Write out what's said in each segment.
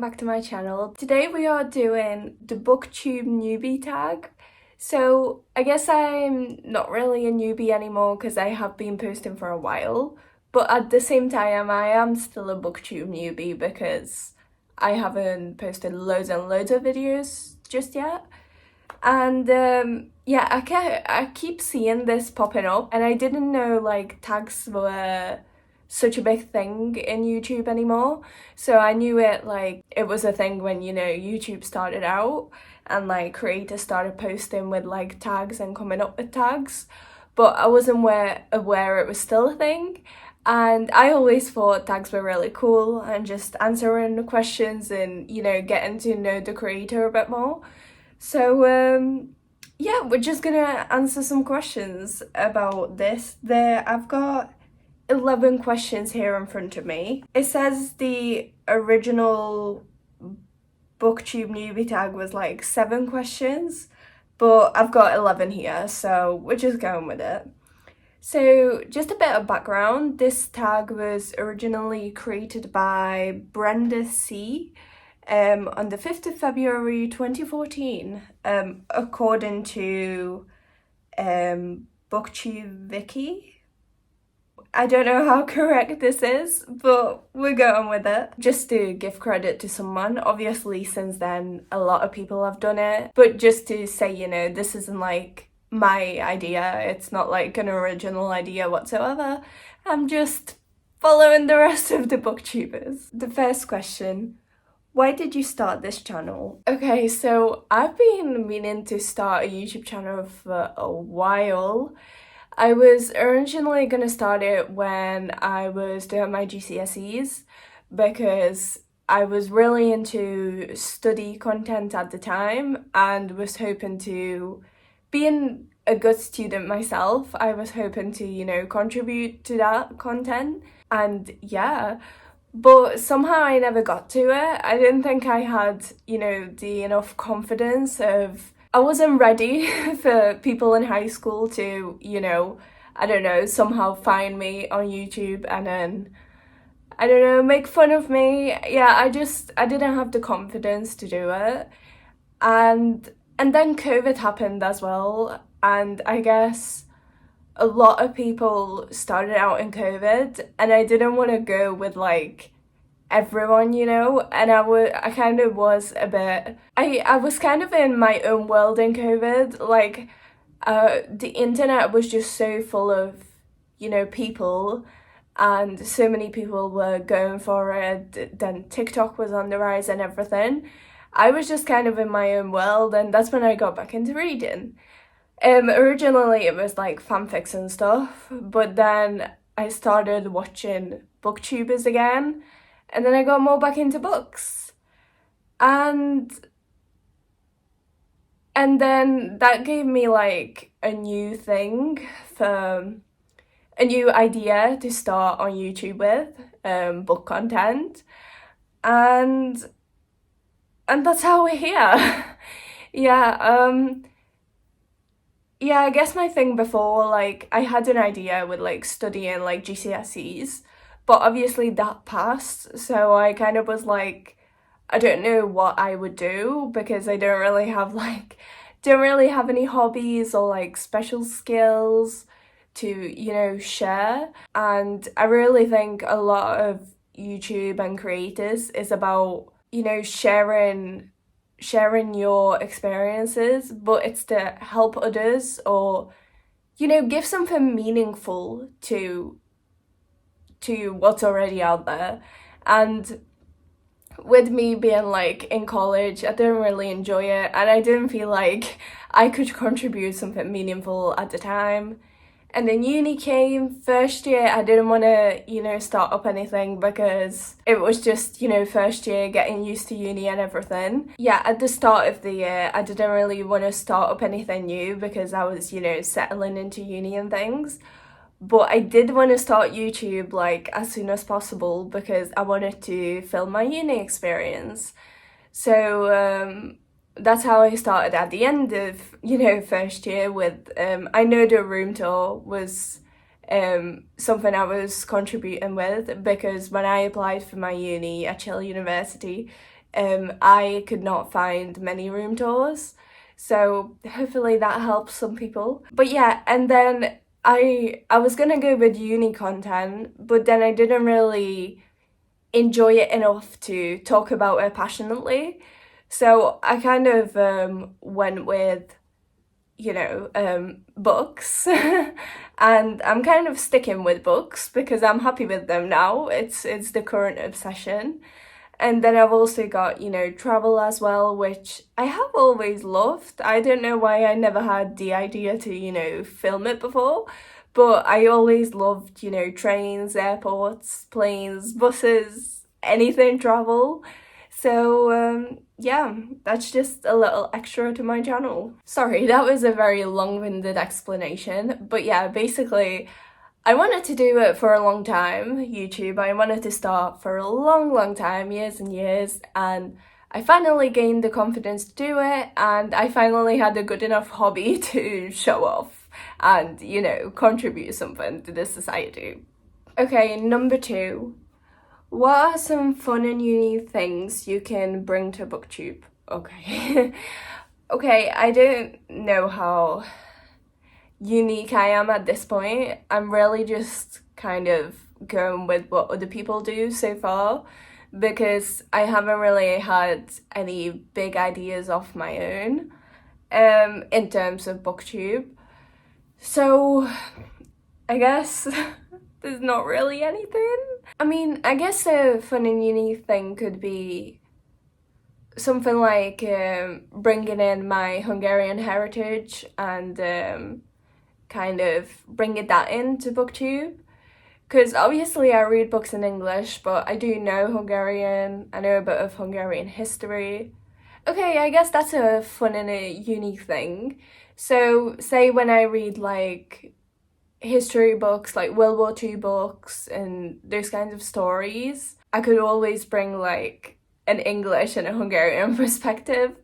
back to my channel. Today we are doing the Booktube newbie tag. So I guess I'm not really a newbie anymore because I have been posting for a while, but at the same time I am still a Booktube newbie because I haven't posted loads and loads of videos just yet. And yeah, I keep seeing this popping up, and I didn't know like tags were such a big thing in YouTube anymore. So I knew it was a thing when, you know, YouTube started out and like creators started posting with like tags and coming up with tags, but I wasn't aware it was still a thing. And I always thought tags were really cool and just answering the questions and, you know, getting to know the creator a bit more. So yeah, we're just gonna answer some questions about this. I've got 11 questions here in front of me. It says the original Booktube newbie tag was like 7 questions, but I've got 11 here, so we're just going with it. So just a bit of background, this tag was originally created by Brenda C. On the 5th of February 2014, according to Booktube Wiki. I don't know how correct this is, but we're going with it. Just to give credit to someone, obviously since then a lot of people have done it, but just to say, you know, this isn't like my idea, it's not like an original idea whatsoever. I'm just following the rest of the booktubers. The first question: why did you start this channel? Okay, so I've been meaning to start a YouTube channel for a while. I was originally gonna start it when I was doing my GCSEs because I was really into study content at the time and was hoping to, being a good student myself, I was hoping to, you know, contribute to that content. And yeah, but somehow I never got to it. I didn't think I had, you know, the enough confidence of, I wasn't ready for people in high school to, you know, I don't know, somehow find me on YouTube and then, I don't know, make fun of me. Yeah, I didn't have the confidence to do it. And then COVID happened as well, and I guess a lot of people started out in COVID, and I didn't want to go with like everyone, you know, and I kind of was a bit, I was kind of in my own world in COVID. Like the internet was just so full of, you know, people, and so many people were going for it. Then TikTok was on the rise and everything. I was just kind of in my own world, and that's when I got back into reading. Originally it was like fanfics and stuff, but then I started watching booktubers again, and then I got more back into books. And then that gave me like a new idea to start on YouTube with, book content. And that's how we're here. Yeah, yeah, I guess my thing before, like, I had an idea with like studying like GCSEs, but obviously that passed, so I kind of was like, I don't know what I would do because I don't really have any hobbies or like special skills to, you know, share. And I really think a lot of YouTube and creators is about, you know, sharing your experiences, but it's to help others or, you know, give something meaningful to what's already out there. And with me being like in college, I didn't really enjoy it, and I didn't feel like I could contribute something meaningful at the time. And then uni came, first year I didn't want to, you know, start up anything because it was just, you know, first year getting used to uni and everything. Yeah, at the start of the year I didn't really want to start up anything new because I was, you know, settling into uni and things. But I did want to start YouTube like as soon as possible because I wanted to film my uni experience. So that's how I started at the end of, you know, first year with, I know the room tour was something I was contributing with because when I applied for my uni at Chill University, I could not find many room tours, so hopefully that helps some people. But yeah, and then I was gonna go with uni content, but then I didn't really enjoy it enough to talk about it passionately. So I kind of went with, books. And I'm kind of sticking with books because I'm happy with them now. It's the current obsession. And then I've also got, travel as well, which I have always loved. I don't know why I never had the idea to, film it before, but I always loved, trains, airports, planes, buses, anything travel. So, yeah, that's just a little extra to my channel. Sorry, that was a very long-winded explanation, but yeah, basically, I wanted to do it for a long time, YouTube. I wanted to start for a long, long time, years and years, and I finally gained the confidence to do it, and I finally had a good enough hobby to show off and, contribute something to the society. Okay, number 2. What are some fun and unique things you can bring to Booktube? Okay. Okay, I don't know how unique I am at this point. I'm really just kind of going with what other people do so far because I haven't really had any big ideas of my own in terms of Booktube. So I guess there's not really anything. I mean, I guess a fun and unique thing could be something like bringing in my Hungarian heritage and kind of bringing that into Booktube. Because obviously I read books in English, but I do know Hungarian. I know a bit of Hungarian history. Okay, I guess that's a fun and a unique thing. So, say when I read like history books, like World War II books and those kinds of stories, I could always bring like an English and a Hungarian perspective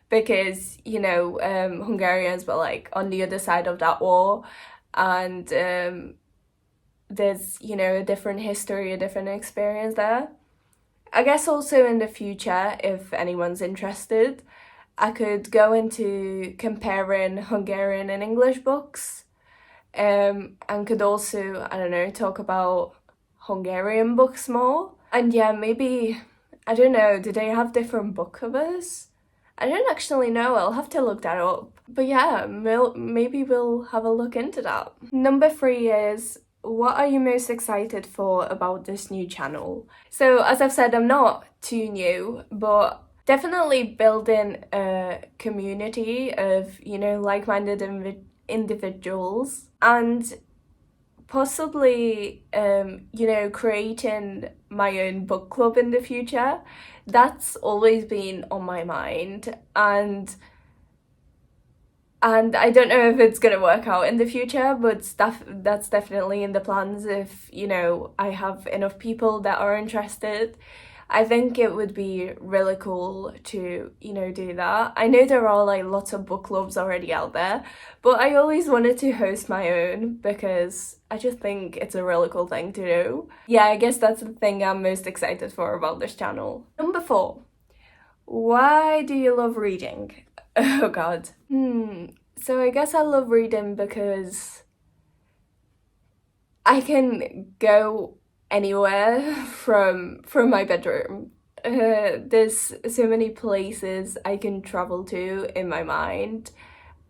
because, Hungarians were like on the other side of that war, and there's, a different history, a different experience there. I guess also in the future, if anyone's interested, I could go into comparing Hungarian and English books, and could also, I don't know, talk about Hungarian books more. And yeah, maybe, I don't know, do they have different book covers? I don't actually know, I'll have to look that up. But yeah, maybe we'll have a look into that. Number 3 is, what are you most excited for about this new channel? So as I've said, I'm not too new, but definitely building a community of, like-minded individuals and possibly, creating my own book club in the future. That's always been on my mind, and I don't know if it's gonna work out in the future, but that's definitely in the plans if, I have enough people that are interested. I think it would be really cool to, do that. I know there are like lots of book clubs already out there, but I always wanted to host my own because I just think it's a really cool thing to do. Yeah, I guess that's the thing I'm most excited for about this channel. Number 4, why do you love reading? Oh god. So I guess I love reading because I can go anywhere from my bedroom. There's so many places I can travel to in my mind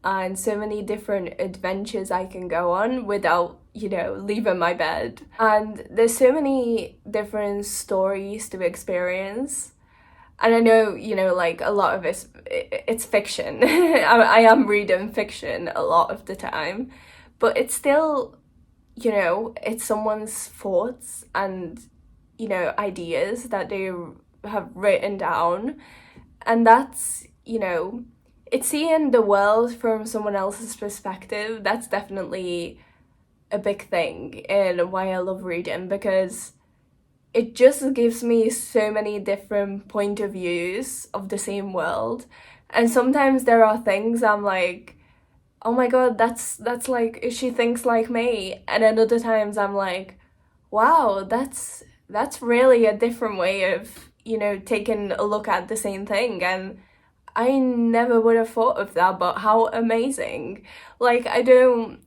and so many different adventures I can go on without, leaving my bed. And there's so many different stories to experience. And I know, like a lot of it's fiction. I am reading fiction a lot of the time, but it's still, it's someone's thoughts and, ideas that they have written down. And that's, it's seeing the world from someone else's perspective. That's definitely a big thing and why I love reading, because it just gives me so many different point of views of the same world. And sometimes there are things I'm like, oh my god, that's like, she thinks like me. And then other times I'm like, wow, that's really a different way of, you know, taken a look at the same thing, and I never would have thought of that, but how amazing. Like, I don't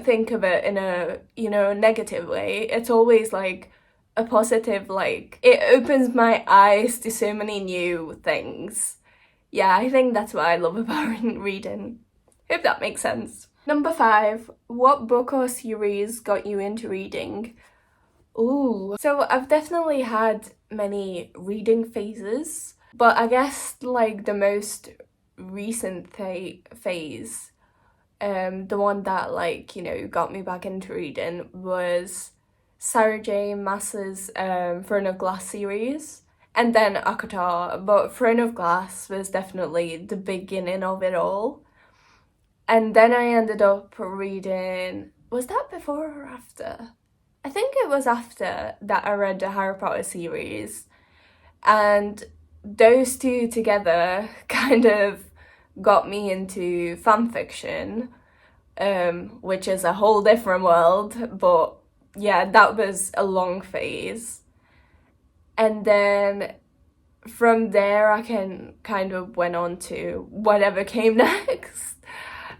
think of it in a, you know, negative way. It's always like a positive, like it opens my eyes to so many new things. Yeah, I think that's what I love about reading. Hope that makes sense. Number 5, what book or series got you into reading? Ooh, so I've definitely had many reading phases, but I guess like the most recent phase, the one that, like, you know, got me back into reading was Sarah J Maas's Throne of Glass series, and then Akatar, but Throne of Glass was definitely the beginning of it all. And then I ended up reading, was that before or after? I think it was after that I read the Harry Potter series, and those two together kind of got me into fan fiction, which is a whole different world, but yeah, that was a long phase. And then from there, I can kind of went on to whatever came next.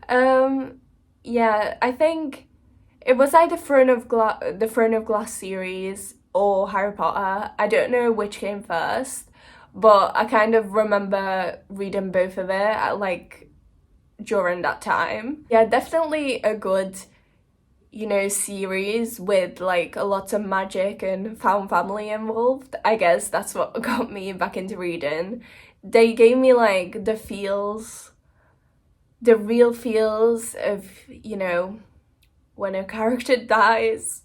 Yeah, I think it was either the Throne of Glass series or Harry Potter. I don't know which came first, but I kind of remember reading both of it at, like, during that time. Yeah, definitely a good, you know, series with like a lot of magic and found family involved. I guess that's what got me back into reading. They gave me like the real feels of, you know, when a character dies.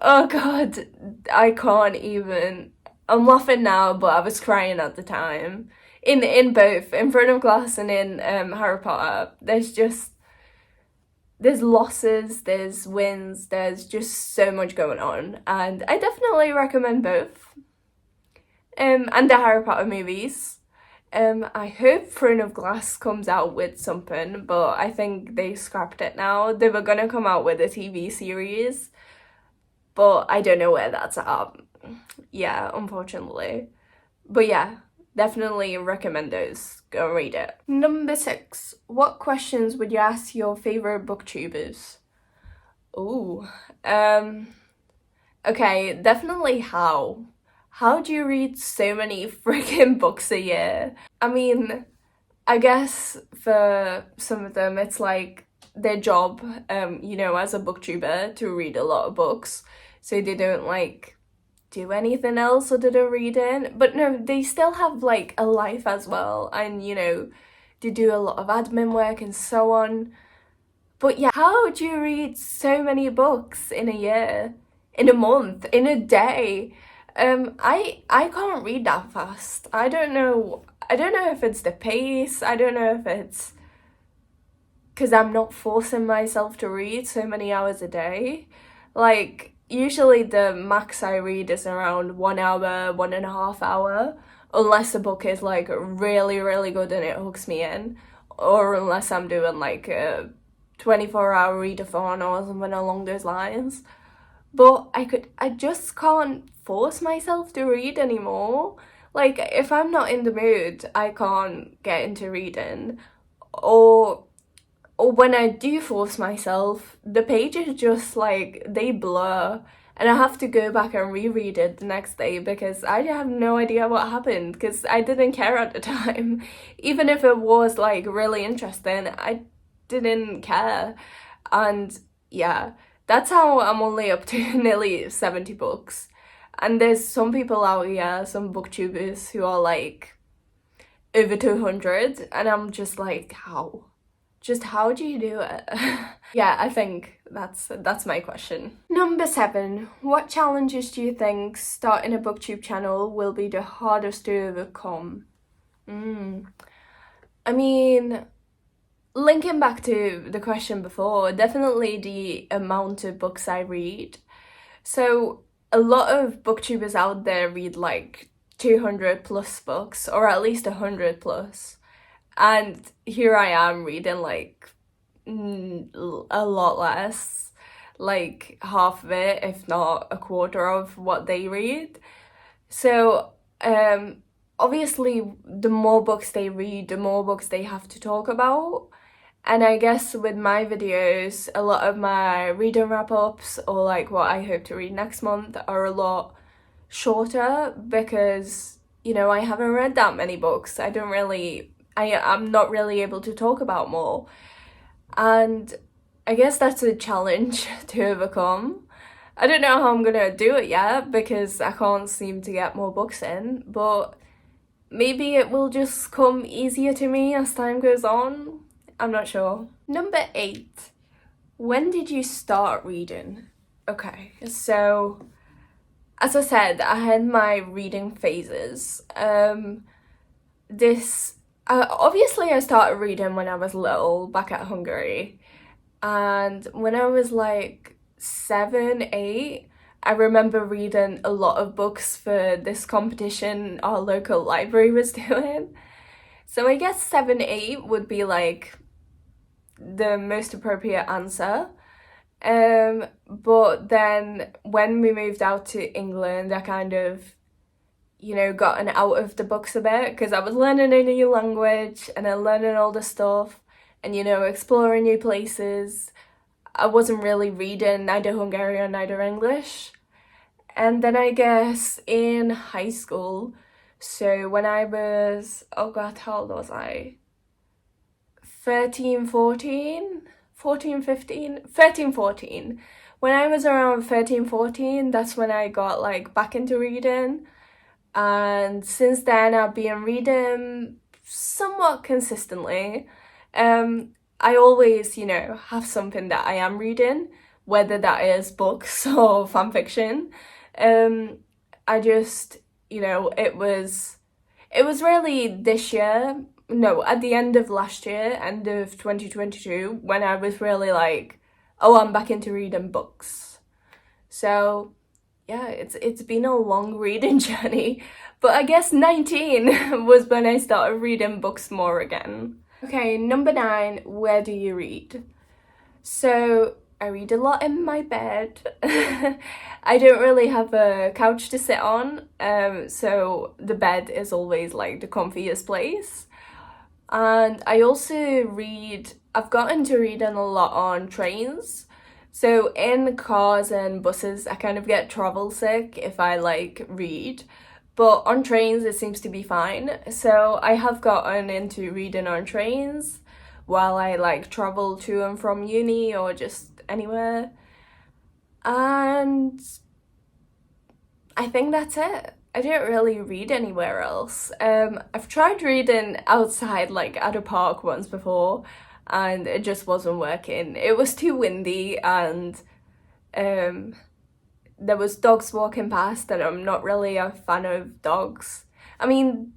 Oh god, I can't even. I'm laughing now, but I was crying at the time. In both, in Throne of Glass and in Harry Potter, there's losses, there's wins, there's just so much going on, and I definitely recommend both. And the Harry Potter movies. I hope Throne of Glass comes out with something, but I think they scrapped it now. They were gonna come out with a TV series, but I don't know where that's at. Yeah, unfortunately. But yeah, definitely recommend those. Go read it. Number 6, what questions would you ask your favorite booktubers? Ooh, okay, definitely how. How do you read so many freaking books a year? I mean, I guess for some of them it's like their job, you know, as a booktuber to read a lot of books, so they don't like do anything else other than reading. But no, they still have like a life as well, and you know, they do a lot of admin work and so on. But yeah, how do you read so many books in a year, in a month, in a day? I can't read that fast. I don't know. I don't know if it's the pace. I don't know if it's because I'm not forcing myself to read so many hours a day. Like, usually the max I read is around 1 hour, 1.5 hour, unless the book is like really, really good and it hooks me in, or unless I'm doing like a 24-hour readathon or something along those lines. But I just can't force myself to read anymore. Like, if I'm not in the mood, I can't get into reading. Or when I do force myself, the pages just like, they blur. And I have to go back and reread it the next day because I have no idea what happened because I didn't care at the time. Even if it was like really interesting, I didn't care. And yeah, that's how I'm only up to nearly 70 books. And there's some people out here, some booktubers who are like over 200, and I'm just like, how? Just how do you do it? Yeah, I think that's my question. Number 7, what challenges do you think starting a booktube channel will be the hardest to overcome? I mean, linking back to the question before, definitely the amount of books I read. So a lot of booktubers out there read like 200 plus books, or at least 100 plus. And here I am reading like a lot less, like half of it, if not a quarter of what they read. So, obviously, the more books they read, the more books they have to talk about. And I guess with my videos, a lot of my reading wrap-ups or like what I hope to read next month are a lot shorter because, you know, I haven't read that many books. I'm not really able to talk about more. And I guess that's a challenge to overcome. I don't know how I'm gonna do it yet because I can't seem to get more books in, but maybe it will just come easier to me as time goes on. I'm not sure. Number 8. When did you start reading? Okay, so as I said, I had my reading phases. Obviously I started reading when I was little, back at Hungary. And when I was like 7, 8, I remember reading a lot of books for this competition our local library was doing. So I guess 7, 8 would be like the most appropriate answer. But then when we moved out to England, I kind of, you know, gotten out of the books a bit because I was learning a new language and then learning all the stuff and, you know, exploring new places. I wasn't really reading neither Hungarian, neither English. And then I guess in high school, so when I was, oh God, how old was I? 13, 14? 14, 15? 13, 14. When I was around 13, 14, that's when I got like back into reading. And since then I've been reading somewhat consistently. I always, you know, have something that I am reading, whether that is books or fan fiction. I just, you know, it was really this year, no, at the end of last year, end of 2022, when I was really like, oh, I'm back into reading books. So yeah, it's been a long reading journey, but I guess 19 was when I started reading books more again. Okay, number 9, where do you read? So I read a lot in my bed. I don't really have a couch to sit on, so the bed is always like the comfiest place. And I also I've gotten to reading a lot on trains. So in cars and buses, I kind of get travel sick if I like read. But on trains, it seems to be fine. So I have gotten into reading on trains while I like travel to and from uni or just anywhere. And I think that's it. I don't really read anywhere else. I've tried reading outside, like at a park once before, and it just wasn't working. It was too windy and there was dogs walking past and I'm not really a fan of dogs. I mean,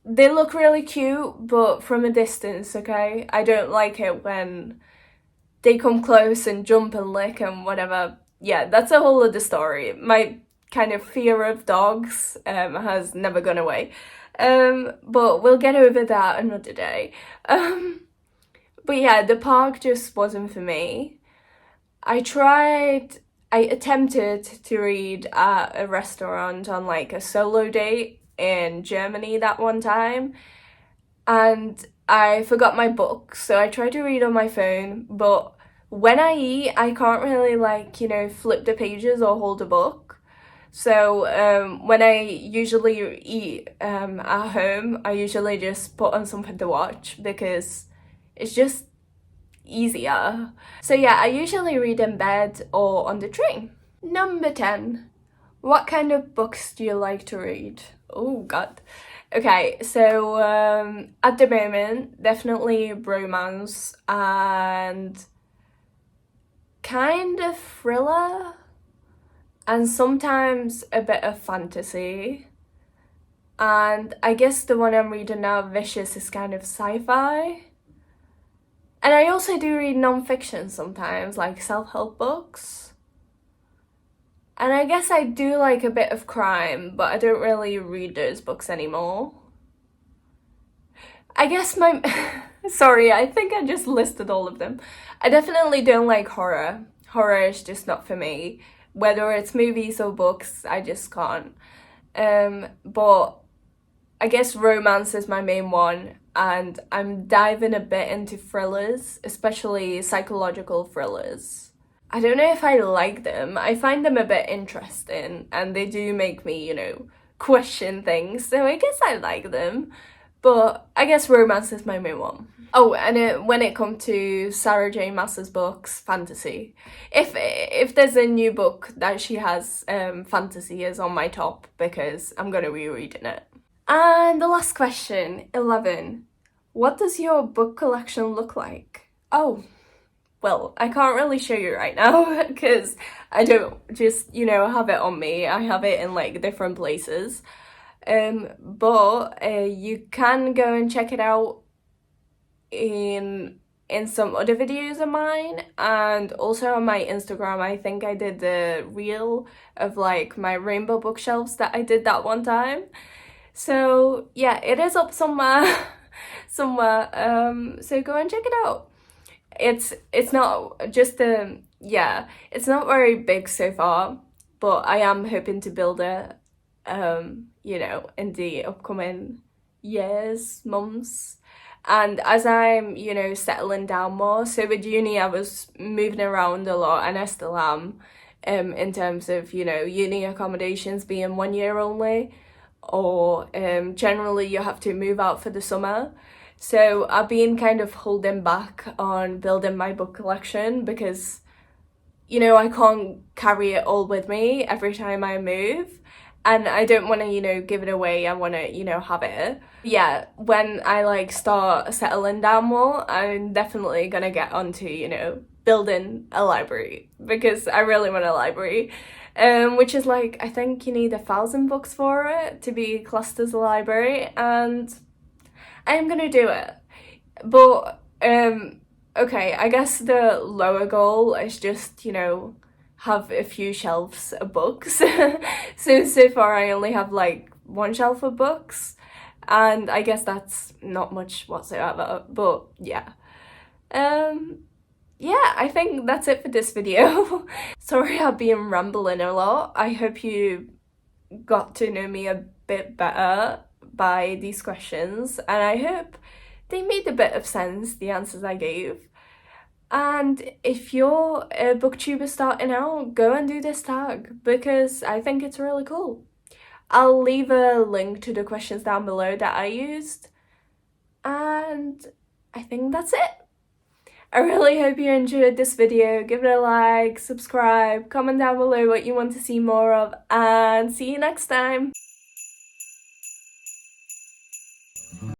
they look really cute, but from a distance, okay? I don't like it when they come close and jump and lick and whatever. Yeah, that's a whole other story. My kind of fear of dogs has never gone away. But we'll get over that another day. But yeah, the park just wasn't for me. I attempted to read at a restaurant on like a solo date in Germany that one time, and I forgot my book, so I tried to read on my phone, but when I eat, I can't really like, you know, flip the pages or hold a book. So when I usually eat at home, I usually just put on something to watch because it's just easier. So yeah, I usually read in bed or on the train. Number 10. What kind of books do you like to read? Oh God. Okay, so at the moment, definitely romance and kind of thriller and sometimes a bit of fantasy. And I guess the one I'm reading now, Vicious, is kind of sci-fi. And I also do read non-fiction sometimes, like self-help books. And I guess I do like a bit of crime, but I don't really read those books anymore. I guess sorry, I think I just listed all of them. I definitely don't like horror. Horror is just not for me. Whether it's movies or books, I just can't. but I guess romance is my main one, and I'm diving a bit into thrillers, especially psychological thrillers. I don't know if I like them. I find them a bit interesting, and they do make me, question things, so I guess I like them. But I guess romance is my main one. Oh, and when it comes to Sarah J. Maas's books, fantasy. If there's a new book that she has, fantasy is on my top because I'm gonna be reading it. And the last question, 11. What does your book collection look like? Oh, well, I can't really show you right now because I don't just, have it on me. I have it in like different places. But you can go and check it out in some other videos of mine, and also on my Instagram. I think I did the reel of like my rainbow bookshelves that I did that one time. So yeah, it is up somewhere. somewhere. So go and check it out. It's not just it's not very big so far, but I am hoping to build it in the upcoming years, months. And as I'm, settling down more, so with uni I was moving around a lot, and I still am, in terms of, uni accommodations being 1 year only, or generally you have to move out for the summer. So I've been kind of holding back on building my book collection because, I can't carry it all with me every time I move. And I don't want to, give it away. I want to, have it. Yeah, when I start settling down more, I'm definitely gonna get onto, building a library, because I really want a library. Which is I think you need 1,000 books for it to be classed as a library, and I'm gonna do it. But okay, I guess the lower goal is just, have a few shelves of books. So far I only have one shelf of books, and I guess that's not much whatsoever, but yeah. Yeah, I think that's it for this video. Sorry I've been rambling a lot. I hope you got to know me a bit better by these questions, and I hope they made a bit of sense, the answers I gave. And if you're a booktuber starting out, go and do this tag, because I think it's really cool. I'll leave a link to the questions down below that I used, and I think that's it. I really hope you enjoyed this video. Give it a like, subscribe, comment down below what you want to see more of, and see you next time.